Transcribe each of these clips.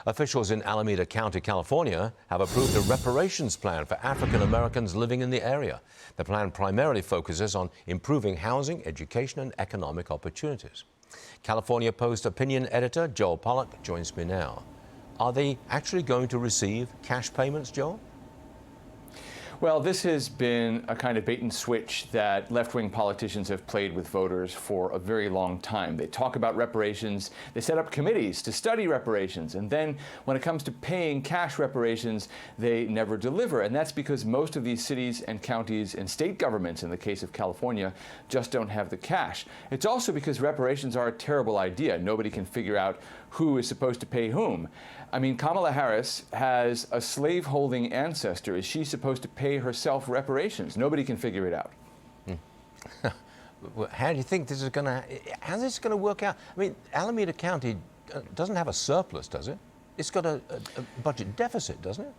Officials in Alameda County, California, have approved a reparations plan for African Americans living in the area. The plan primarily focuses on improving housing, education, and economic opportunities. California Post opinion editor Joel Pollak joins me now. Are they actually going to receive cash payments, Joel? Well, this has been a kind of bait and switch that left-wing politicians have played with voters for a very long time. They talk about reparations, they set up committees to study reparations, and then when it comes to paying cash reparations, they never deliver. And that's because most of these cities and counties and state governments, in the case of California, just don't have the cash. It's also because reparations are a terrible idea. Nobody can figure out who is supposed to pay whom. I mean, Kamala Harris has a slave-holding ancestor. Is she supposed to pay herself reparations? Nobody can figure it out. How do you think this is going to, how's this going to work out? I mean, Alameda County doesn't have a surplus, does it? It's got a budget deficit, doesn't it?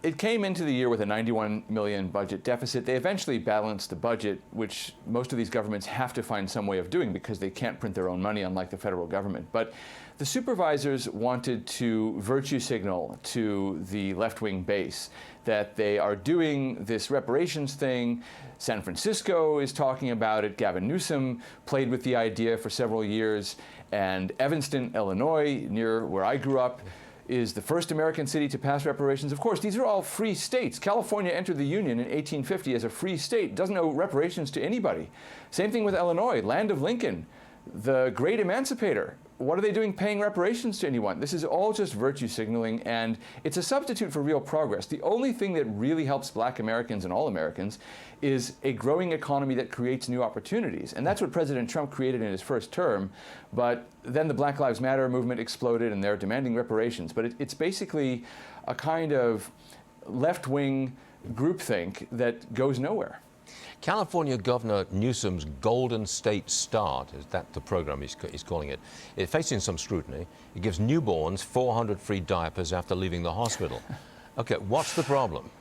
It came into the year with a $91 million budget deficit. They eventually balanced the budget, which most of these governments have to find some way of doing because they can't print their own money, unlike the federal government. But the supervisors wanted to virtue signal to the left-wing base that they are doing this reparations thing. San Francisco is talking about it. Gavin Newsom played with the idea for several years. And Evanston, Illinois, near where I grew up, is the first American city to pass reparations. Of course, these are all free states. California entered the Union in 1850 as a free state, doesn't owe reparations to anybody. Same thing with Illinois, land of Lincoln, the great emancipator. What are they doing paying reparations to anyone? This is all just virtue signaling, and it's a substitute for real progress. The only thing that really helps Black Americans and all Americans is a growing economy that creates new opportunities. And that's what President Trump created in his first term. But then the Black Lives Matter movement exploded, and they're demanding reparations. But it's basically a kind of left-wing groupthink that goes nowhere. California Governor Newsom's Golden State Start, is that the program he's calling it, is facing some scrutiny. It gives newborns 400 free diapers after leaving the hospital. Okay, what's the problem?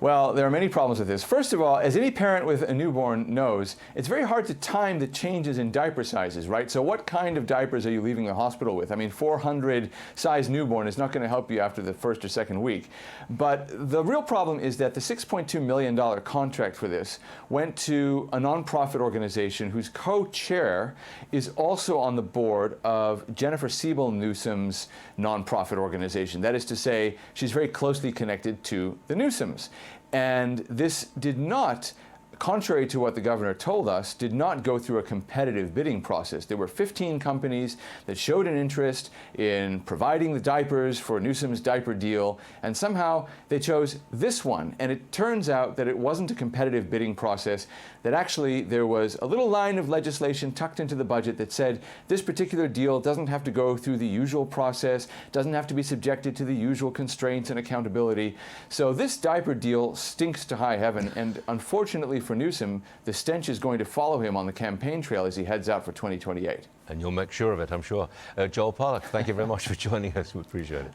Well, there are many problems with this. First of all, as any parent with a newborn knows, it's very hard to time the changes in diaper sizes, right? So what kind of diapers are you leaving the hospital with? I mean, 400 size newborn is not going to help you after the first or second week. But the real problem is that the $6.2 million contract for this went to a nonprofit organization whose co-chair is also on the board of Jennifer Siebel Newsom's nonprofit organization. That is to say, she's very closely connected to the Newsoms. And this did not, contrary to what the governor told us, did not go through a competitive bidding process. There were 15 companies that showed an interest in providing the diapers for Newsom's diaper deal, and somehow they chose this one. And it turns out that it wasn't a competitive bidding process, that actually there was a little line of legislation tucked into the budget that said this particular deal doesn't have to go through the usual process, doesn't have to be subjected to the usual constraints and accountability. So this diaper deal stinks to high heaven, and unfortunately for Newsom, the stench is going to follow him on the campaign trail as he heads out for 2028. And you'll make sure of it, I'm sure. Joel Pollak, thank you very much for joining us. We appreciate it.